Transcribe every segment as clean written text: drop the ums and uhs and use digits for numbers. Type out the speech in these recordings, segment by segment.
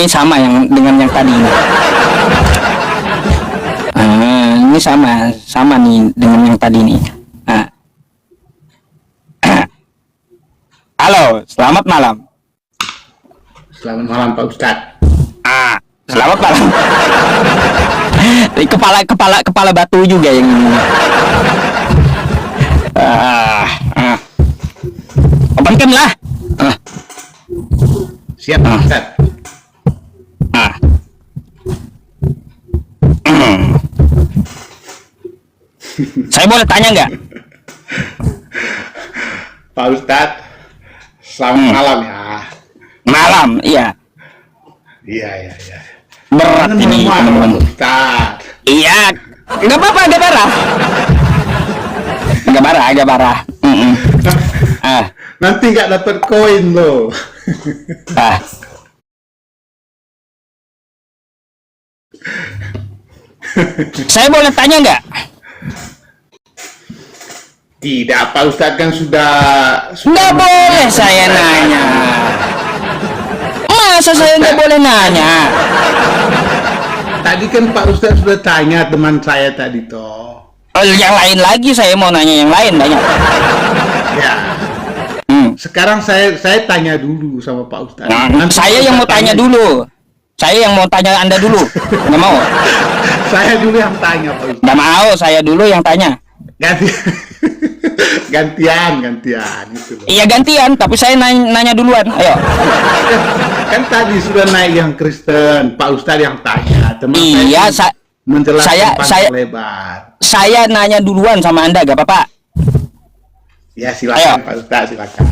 ini sama yang dengan yang tadi ini. Ini sama nih dengan yang tadi nih. Nah. Halo, selamat malam. Selamat malam Pak Ustadz. Selamat malam. Kepala batu juga yang ini. Openkan lah. Siap Pak Ustadz. Saya boleh tanya nggak? Pak Ustadz, selamat malam ya. Malam, iya. Iya. Berat ini teman-teman. Ustadz. Iya, nggak apa-apa, agak barah. Nanti nggak dapat koin loh. Saya boleh tanya nggak? Tidak, Pak Ustadz kan sudah Nggak boleh saya nanya. Masa saya nggak boleh nanya? Tadi kan Pak Ustadz sudah tanya teman saya tadi toh. Yang lain lagi saya mau nanya yang lain banyak. Ya. Sekarang saya tanya dulu sama Pak Ustadz. Saya yang mau tanya dulu. Saya yang mau tanya Anda dulu. Nggak mau? Saya dulu yang tanya Pak Ustadz. Nggak mau, saya dulu yang tanya. Gantian gitu loh. Iya gantian, tapi saya nanya duluan. Ayo. Kan tadi sudah naik yang Kristen, Pak Ustadz yang tanya. Iya, menjelaskan panjang lebar. Saya nanya duluan sama Anda, gak apa-apa? Ya silakan. Ayo. Pak Ustadz, silakan.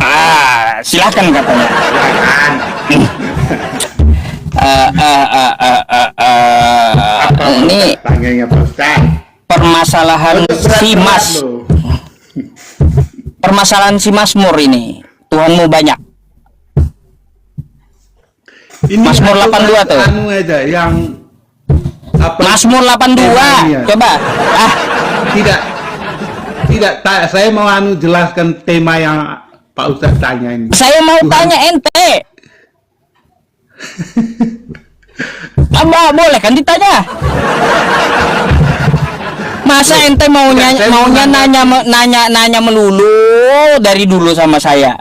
Silakan katanya. Silakan. Ini tanyanya Pak Ustadz. Permasalahan permasalahan si Mazmur ini. Tuhanmu banyak. Ini Mazmur 82 tuh. Anu aja yang apa? Mazmur 82. Coba. Tidak. Saya mau jelaskan tema yang Pak Ustadz tanya ini. Saya mau tanya ente. Boleh kan ditanya? Masa ente maunya nanya melulu dari dulu sama saya?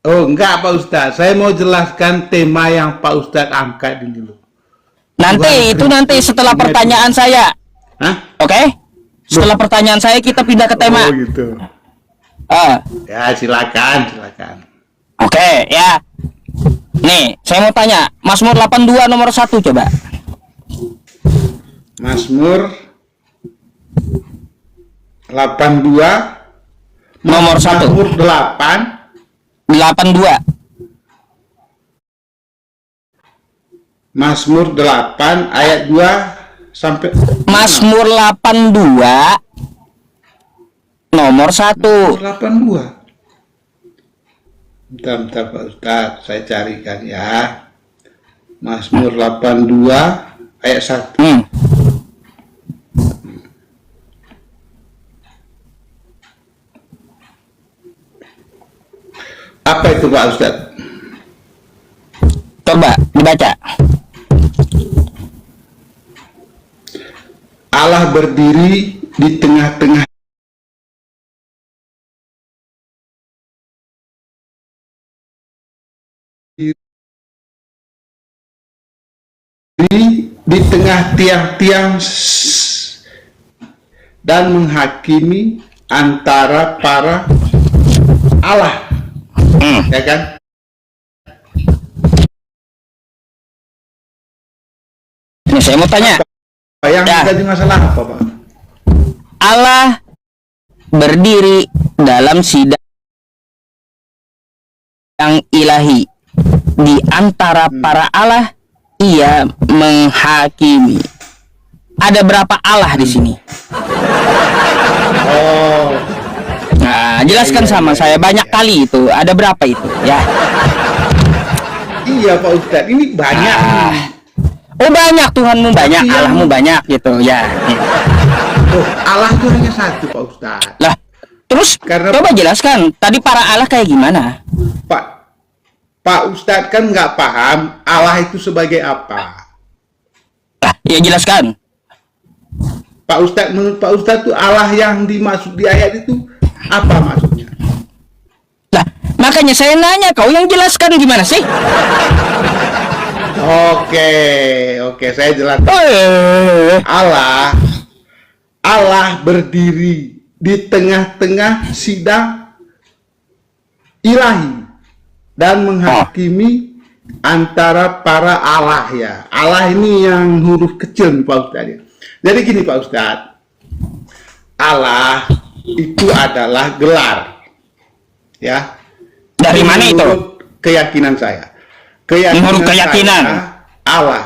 Oh enggak Pak Ustadz, saya mau jelaskan tema yang Pak Ustadz angkat dulu. Nanti setelah pertanyaan saya. Oke? Setelah pertanyaan saya kita pindah ke tema. Oh gitu. Ya silakan. Oke, ya. Nih, saya mau tanya, Mazmur 82 nomor 1 coba. Mazmur 82 nomor 1. Mazmur 82. Mazmur 8 ayat 2 sampai Mazmur 82 nomor 1. 82. Bentar Pak Ustadz, saya carikan ya. Mazmur 82 ayat 1. Apa itu Pak Ustadz? Coba dibaca. Allah berdiri di tengah-tengah di tengah tiang-tiang dan menghakimi antara para Allah. Ya kan? Ini saya mau tanya. Yang jadi masalah apa, Pak? Allah berdiri dalam sidang yang ilahi. Di antara para Allah ia menghakimi. Ada berapa Allah di sini? Oh. Nah, jelaskan sama saya banyak kali itu. Ada berapa itu? Ya. Iya Pak Ustadz, ini banyak. Oh banyak, Tuhanmu banyak, Allahmu banyak gitu ya. Oh, Allah itu hanya satu Pak Ustadz. Lah, terus coba jelaskan. Tadi para Allah kayak gimana? Pak, Pak Ustadz kan nggak paham Allah itu sebagai apa. Lah, ya jelaskan. Pak Ustadz, menurut Pak Ustadz tuh Allah yang dimaksud di ayat itu apa maksudnya? Lah, makanya saya nanya, kau yang jelaskan gimana sih? Oke, saya jelaskan. Allah berdiri di tengah-tengah sidang ilahi dan menghakimi antara para Allah ya. Allah ini yang huruf kecil nih Pak Ustadz. Jadi gini Pak Ustadz, Allah itu adalah gelar, ya. Dari mana itu? Keyakinan saya. Menurut keyakinan saya, Allah,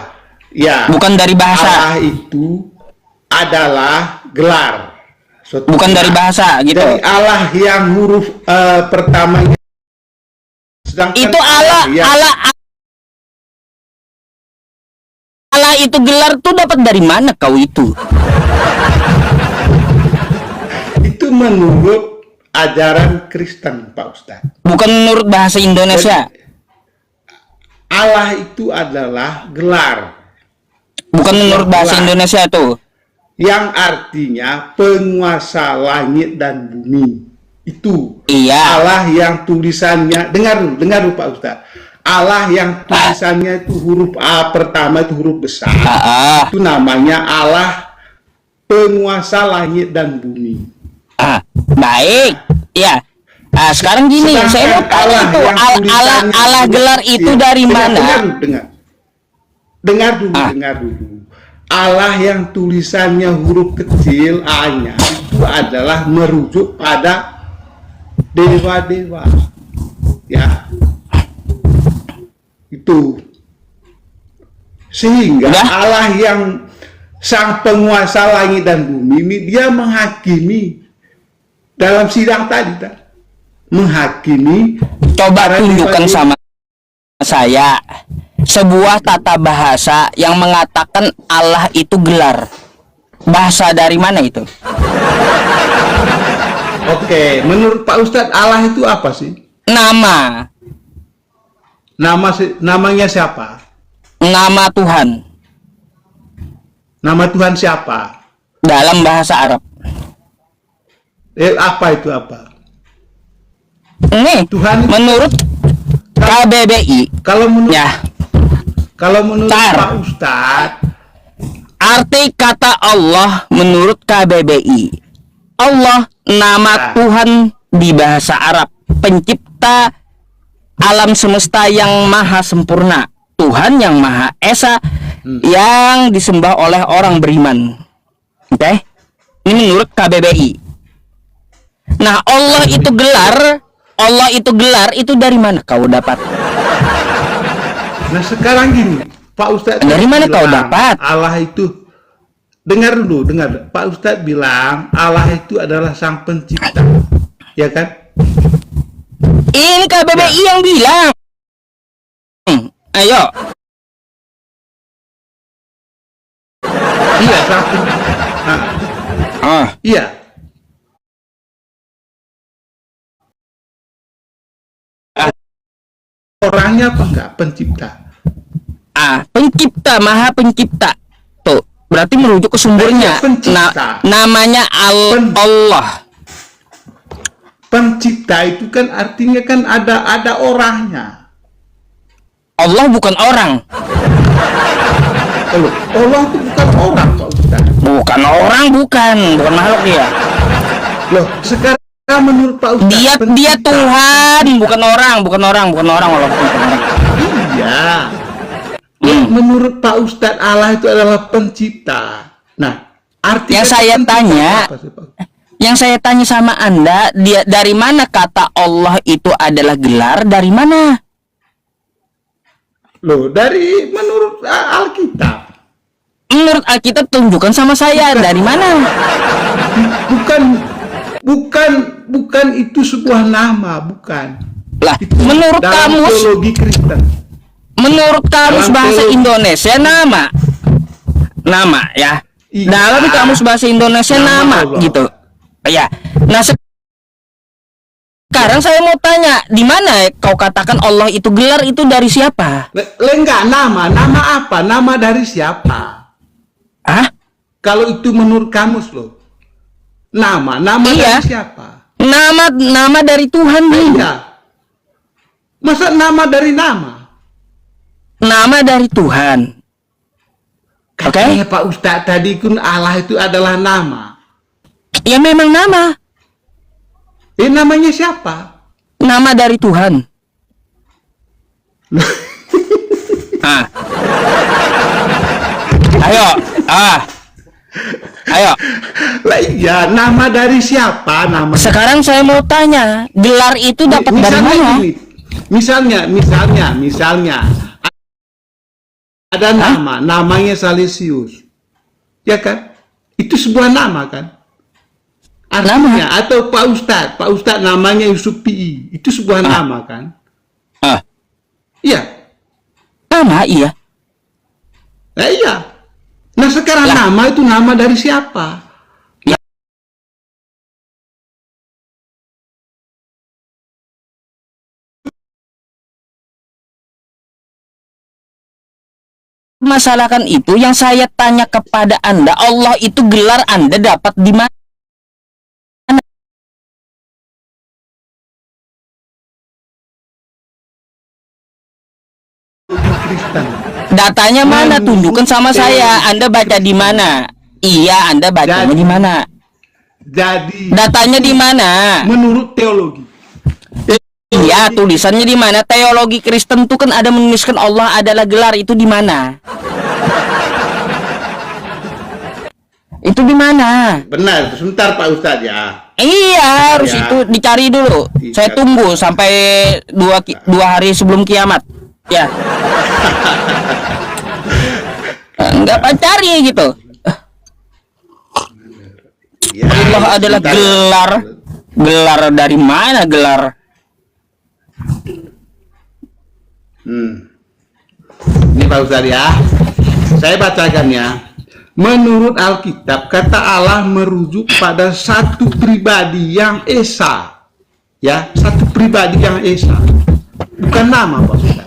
ya. Bukan dari bahasa. Allah itu adalah gelar. Bukan dari bahasa gitu. Jadi Allah yang huruf pertamanya. Itu Allah, Allah itu gelar tuh dapat dari mana kau itu? Itu menurut ajaran Kristen, Pak Ustadz. Bukan menurut bahasa Indonesia. Jadi, Allah itu adalah gelar. Bukan menurut bahasa Indonesia tuh. Yang artinya penguasa langit dan bumi. Itu Iya. Allah yang tulisannya, dengar dulu Pak Ustadz. Allah yang tulisannya itu huruf A pertama itu huruf besar. Itu namanya Allah penguasa langit dan bumi. Baik. Ya. Sekarang gini, Sedangkan saya mau tanya itu Allah gelar itu dari mana? Dengar dulu. Allah yang tulisannya huruf kecil A-nya itu adalah merujuk pada dewa-dewa, ya, itu sehingga Allah yang sang penguasa langit dan bumi ini dia menghakimi dalam sidang tadi, menghakimi. Coba tunjukkan sama saya sebuah tata bahasa yang mengatakan Allah itu gelar. Bahasa dari mana itu? Oke, menurut Pak Ustadz Allah itu apa sih? Namanya siapa? Nama Tuhan. Nama Tuhan siapa? Dalam bahasa Arab. Apa itu apa? Nih, Tuhan menurut KBBI. Kalau menurut Tar. Pak Ustadz, arti kata Allah menurut KBBI. Allah nama Tuhan di bahasa Arab, pencipta alam semesta yang maha sempurna, Tuhan yang maha esa, yang disembah oleh orang beriman. Oke? Ini menurut KBBI. Nah, Allah itu gelar itu dari mana kau dapat? nah sekarang gini, Pak Ustadz. Dari mana kau dapat? Allah itu, dengar. Pak Ustadz bilang Allah itu adalah sang pencipta, ya kan? Ini KBBI yang bilang. Ayo. Iya, sang iya. Orangnya apa enggak? Pencipta. Pencipta, maha pencipta. Tuh, berarti merujuk ke sumbernya. Namanya Allah. Pencipta itu kan artinya kan ada orangnya. Allah bukan orang. Allah itu bukan orang, Pak Ustaz. Bukan orang, bukan makhluk dia. Loh, sekarang menurut Pak Ustaz, dia Tuhan, bukan orang Allah. Iya. Menurut Pak Ustadz Allah itu adalah pencipta. Nah, artinya yang saya tanya sama Anda, dari mana kata Allah itu adalah gelar? Dari mana? Loh, dari menurut Alkitab. Menurut Alkitab tunjukkan sama saya dari mana? Bukan itu sebuah nama, bukan. Lah, itu menurut kamus teologi Kristen. Menurut kamus bahasa Indonesia nama ya. Iya. Dalam kamus bahasa Indonesia nama gitu. Ya. Nah, Sekarang saya mau tanya, di mana kau katakan Allah itu gelar itu dari siapa? Enggak, nama apa? Nama dari siapa? Ah? Kalau itu menurut kamus loh. Nama Iya. dari siapa? Nama dari Tuhan nih. Iya. Masa nama dari nama? Nama dari Tuhan. Oke? Katanya Pak Ustadz tadi kun Allah itu adalah nama. Ya memang nama. Namanya siapa? Nama dari Tuhan. Ah. Ayo. Ayo. Lah iya, nama dari siapa? Nama. Sekarang saya mau tanya, gelar itu dapat dari mana? Gini, misalnya ada namanya Salesius, ya kan? Itu sebuah nama kan? Artinya, atau Pak Ustadz namanya Yusuf PI, itu sebuah nama kan? Iya. Nama, iya. Nah, iya. Nah sekarang nama itu nama dari siapa? Masalahkan itu yang saya tanya kepada Anda, Allah itu gelar Anda dapat di mana? Kristen. Datanya mana? Tunjukkan sama saya. Anda baca di mana? Iya, Anda bacanya di mana? Jadi Datanya di mana? menurut teologi. Iya, tulisannya di mana? Teologi Kristen itu kan ada menuliskan Allah adalah gelar, itu di mana? Itu di mana? Benar, sebentar Pak Ustadz ya. Iya, harus Ya. itu dicari dulu. Saya tunggu sampai dua hari sebelum kiamat. Ya. Enggak pacari gitu. Ya, Allah adalah sebentar. gelar. Gelar dari mana gelar? Ini Pak Ustadz ya. Saya bacakan ya. Menurut Alkitab, kata Allah merujuk pada satu pribadi yang esa. Ya, satu pribadi yang esa. Bukan nama Pak Ustadz.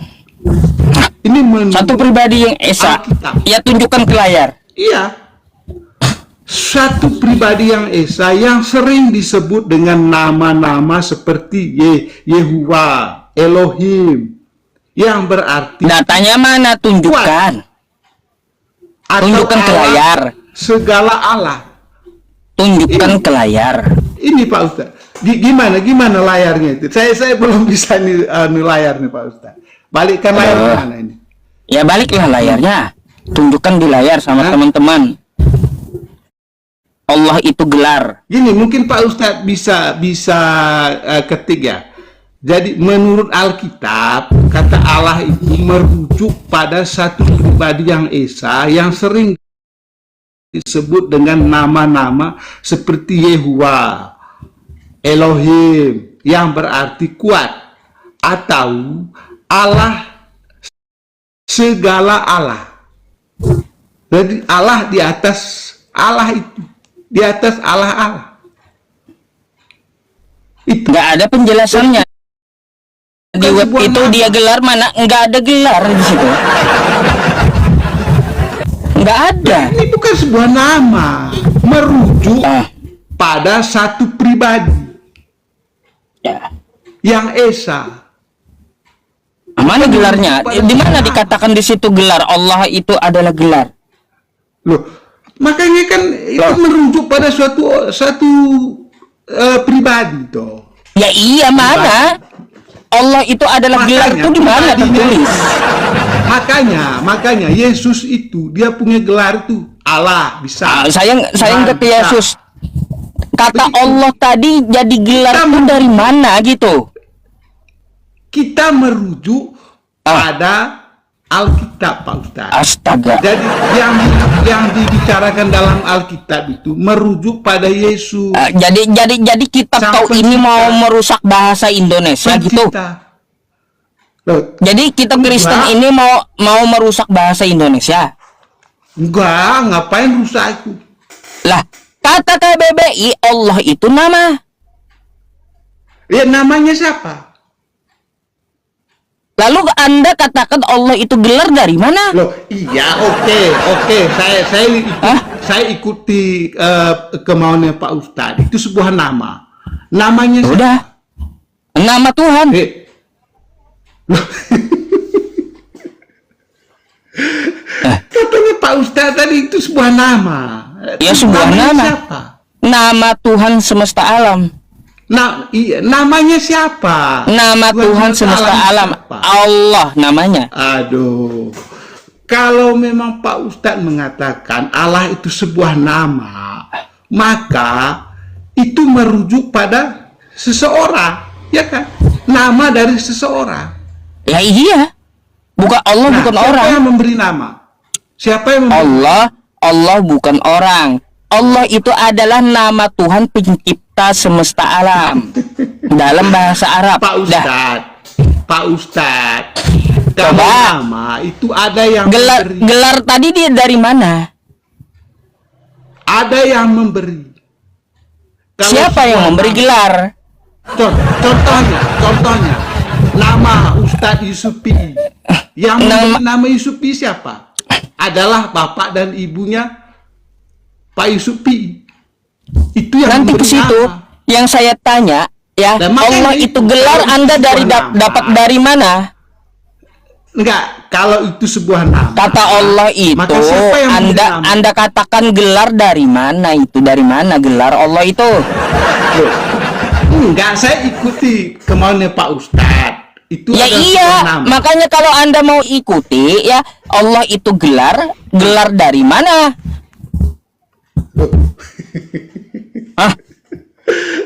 Ini menurut Satu pribadi yang esa. Alkitab. Ya, tunjukkan ke layar. Iya. Satu pribadi yang esa yang sering disebut dengan nama-nama seperti Yehuwa, Elohim, yang berarti Datanya mana? Tunjukkan. atau Tunjukkan ke Allah, layar. segala Allah. Tunjukkan ke layar. Ini Pak Ustadz. Gimana layarnya itu? Saya belum bisa nih layar nih Pak Ustadz. Balikkan layar mana ini? Ya, baliklah layarnya. Tunjukkan di layar sama teman-teman. Allah itu gelar. Gini, mungkin Pak Ustadz bisa ketik ya. Jadi menurut Alkitab, kata Allah itu merujuk pada satu pribadi yang esa yang sering disebut dengan nama-nama seperti Yehuwa, Elohim, yang berarti kuat, atau Allah, segala Allah. Jadi Allah di atas Allah itu, di atas Allah. Itu Nggak ada penjelasannya. Di Bukan web sebuah itu nama. dia gelar mana? Nggak ada gelar di situ. Nggak ada. ini bukan sebuah nama, merujuk Ah, pada satu pribadi ya. yang esa. Mana gelarnya? Di mana dikatakan di situ gelar? Allah itu adalah gelar. Loh, makanya kan itu Loh. merujuk pada satu pribadi toh. Ya iya, mana? Allah itu adalah gelar itu di mana tertulis? Makanya Yesus itu dia punya gelar itu Allah bisa. Saya nggak ke Bisa. Yesus. Kata Begitu. Allah tadi jadi gelar Kita itu dari mana gitu? Kita merujuk pada Alkitab Pak Ustaz. Astaga. Jadi yang dibicarakan dalam Alkitab itu merujuk pada Yesus. Jadi kitab Sang kau ini pencipta. mau merusak bahasa Indonesia gitu. Pencipta. Loh, Jadi kitab Kristen Enggak. ini mau merusak bahasa Indonesia. enggak, ngapain rusak itu? Lah, kata KBBI Allah itu nama. Ya namanya siapa? Lalu Anda katakan Allah itu gelar dari mana? Loh, iya, oke. Saya ikuti kemauannya Pak Ustadz. Itu sebuah nama. Namanya siapa? Udah. Nama Tuhan. Loh. Katanya Pak Ustadz tadi itu sebuah nama. Ya, sebuah Namanya nama. Siapa? Nama Tuhan semesta alam. Nah, iya, namanya siapa? Nama Tuhan semesta alam. siapa? Allah namanya. Aduh. Kalau memang Pak Ustadz mengatakan Allah itu sebuah nama, maka itu merujuk pada seseorang, ya kan? Nama dari seseorang. Ya iya. Bukan Allah, Nah, bukan siapa orang. yang memberi nama? Siapa yang memberi? Allah bukan orang. Allah itu adalah nama Tuhan pencipta semesta alam. Dalam bahasa Arab. Pak Ustadz. Kalau Coba. nama itu ada yang memberi. Gelar tadi dia dari mana? Ada yang memberi. Kalau Siapa yang sebuah memberi nama- gelar? Contohnya, nama Ustadz Yusufi. Yang memberi nama Yusufi siapa? Adalah bapak dan ibunya Pak Yusufi. Itu yang Nanti ke memberi situ nama. yang saya tanya ya, Dan makanya Allah itu gelar kalau Anda itu dari sebuah nama. dapat dari mana? Enggak, kalau itu sebuah nama. Kata Allah itu maka siapa yang memberi nama? Anda katakan gelar dari mana itu? Dari mana gelar Allah itu? Loh, enggak, saya ikuti kemauannya Pak Ustadz. Itu Ya adalah iya, sebuah nama. makanya kalau Anda mau ikuti ya, Allah itu gelar dari mana? Ah,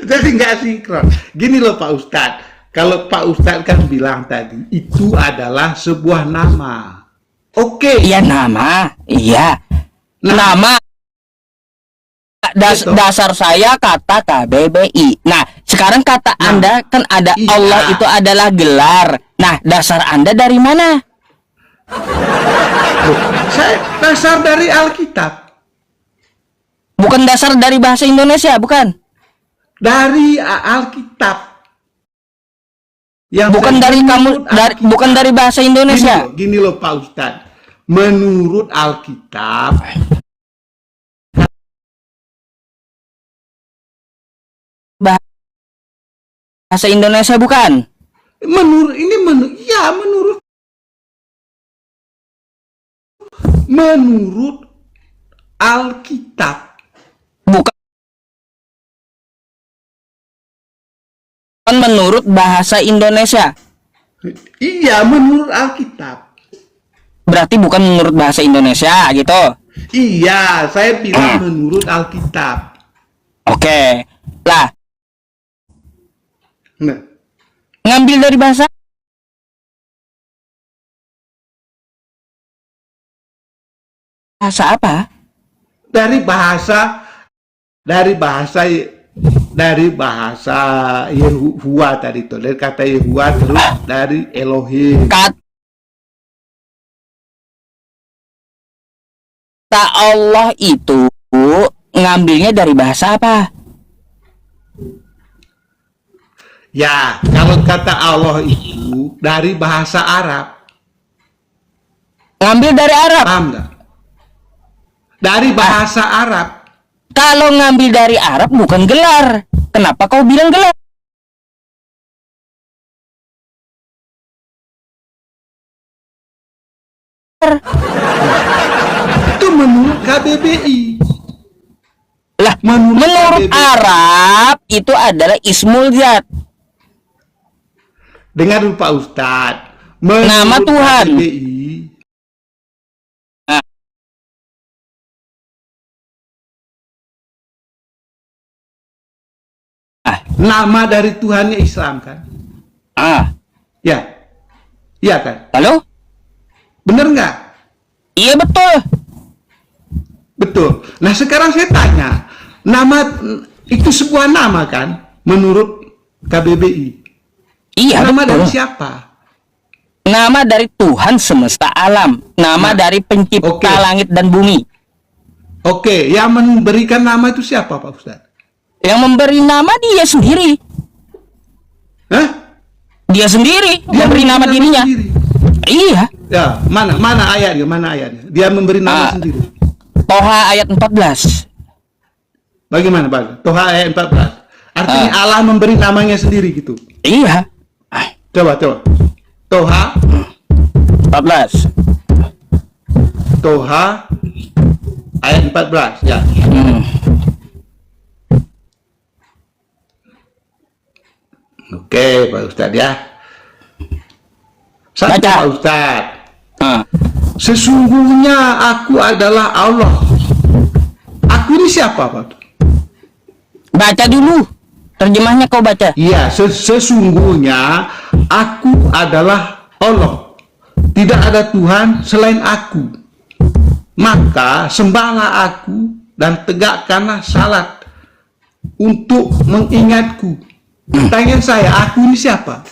Jadi nggak sinkron. Gini loh Pak Ustadz. Kalau Pak Ustadz kan bilang tadi itu adalah sebuah nama. Oke. iya nama, iya. Nah. Nama Betul. dasar saya kata KBBI. Nah, sekarang kata Nah, Anda kan ada iya. Allah itu adalah gelar. Nah, dasar Anda dari mana? Loh, saya dasar dari Alkitab. Bukan dasar dari bahasa Indonesia, bukan? Dari Alkitab. Yang Bukan saya dari kamu menurut Alkitab. bukan dari bahasa Indonesia. Gini loh Pak Ustadz. Menurut Alkitab, Bahasa Indonesia bukan? menurut Alkitab. Bukan menurut bahasa Indonesia. Iya, menurut Alkitab. Berarti bukan menurut bahasa Indonesia gitu. Iya, saya bilang menurut Alkitab. Oke. Lah, Nah, ngambil dari bahasa apa? dari bahasa Yehuwa tadi itu, dari kata Yehuwa terus dari Elohim. Kata Allah itu ngambilnya dari bahasa apa? Ya, kalau kata Allah itu dari bahasa Arab. Ngambil dari Arab. Paham nggak? Dari bahasa Arab. Kalau ngambil dari Arab bukan gelar. Kenapa kau bilang gelar? Itu menurut KBBI. Lah, Menurut menurut KBBI. Arab itu adalah ismul zat. Dengar dulu Pak Ustadz. Nama Menurut Tuhan. KBBI, nama dari Tuhannya Islam kan? Ah, Ya, iya kan? lalu? Bener nggak? Iya betul. Betul. Nah sekarang saya tanya, nama itu sebuah nama kan? Menurut KBBI. Iya Nama betul. dari siapa? Nama dari Tuhan semesta alam. Nama Nah, dari pencipta oke. langit dan bumi. Oke, yang memberikan nama itu siapa Pak Ustadz? Yang memberi nama dia sendiri. Hah? Dia sendiri Dia memberi nama dirinya. sendiri. Iya. Ya, mana ayatnya? Mana ayatnya? Dia memberi nama sendiri. Toha ayat 14. Bagaimana, Bang? Toha ayat 14. Artinya Allah memberi namanya sendiri gitu. Iya. Coba. Toha 14. Toha ayat 14 ya. Oke, Pak Ustadz ya. Satu, Baca. Pak Ustadz. Ah. Sesungguhnya aku adalah Allah. Aku ini siapa, Pak? Baca dulu. Terjemahnya kau baca. Iya, sesungguhnya aku adalah Allah. Tidak ada Tuhan selain aku. Maka sembahlah aku dan tegakkanlah salat untuk mengingatku. Pertanyaan saya, aku ini siapa?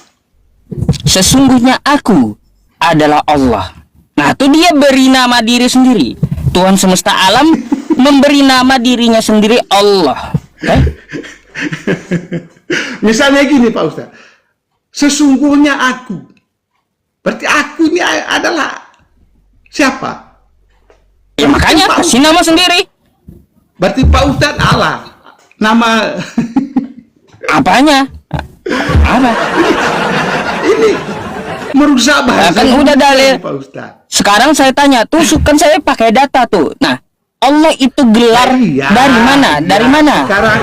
Sesungguhnya aku adalah Allah. Nah, itu dia beri nama diri sendiri. Tuhan semesta alam memberi nama dirinya sendiri Allah. Misalnya gini, Pak Ustaz. Sesungguhnya aku. Berarti aku ini adalah siapa? Ya, makanya kasih nama sendiri. Berarti Pak Ustaz Allah. Nama Apanya? Apa? ini merusak bahasa. Kan udah dalil. Pak Ustaz. Sekarang saya tanya, tuh kan saya pakai data tuh. Nah, Allah itu gelar Iya, dari mana? iya. Dari mana? Sekarang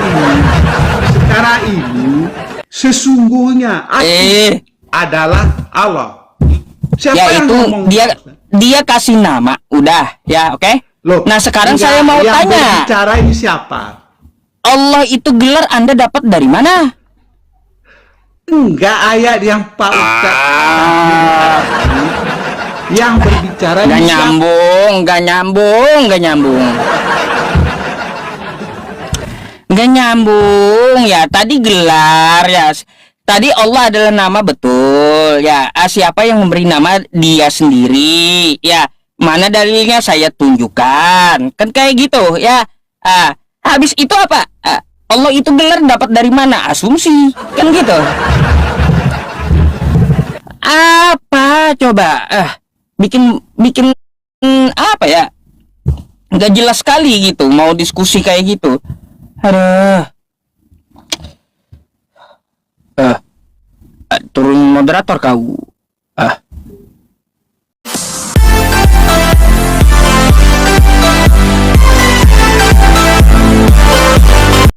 ini sesungguhnya aku adalah Allah. Siapa Ya yang itu ngomong, dia Pak Ustaz? dia kasih nama, udah ya, oke? Loh, Nah, sekarang enggak, saya mau yang tanya, berbicara ini siapa? Allah itu gelar Anda dapat dari mana? Enggak, ayat yang Pak Ustaz yang berbicara Gak ini siapa? nyambung, gak nyambung, gak nyambung. Gak nyambung ya. Tadi gelar ya. Tadi Allah adalah nama betul ya. Siapa yang memberi nama dia sendiri ya? Mana dalilnya saya tunjukkan. Kan kayak gitu ya. Habis itu apa? Allah itu gelar dapat dari mana? Asumsi kan gitu. Apa coba? Bikin apa ya? Nggak jelas sekali gitu. Mau diskusi kayak gitu. Aduh. Turun moderator kau.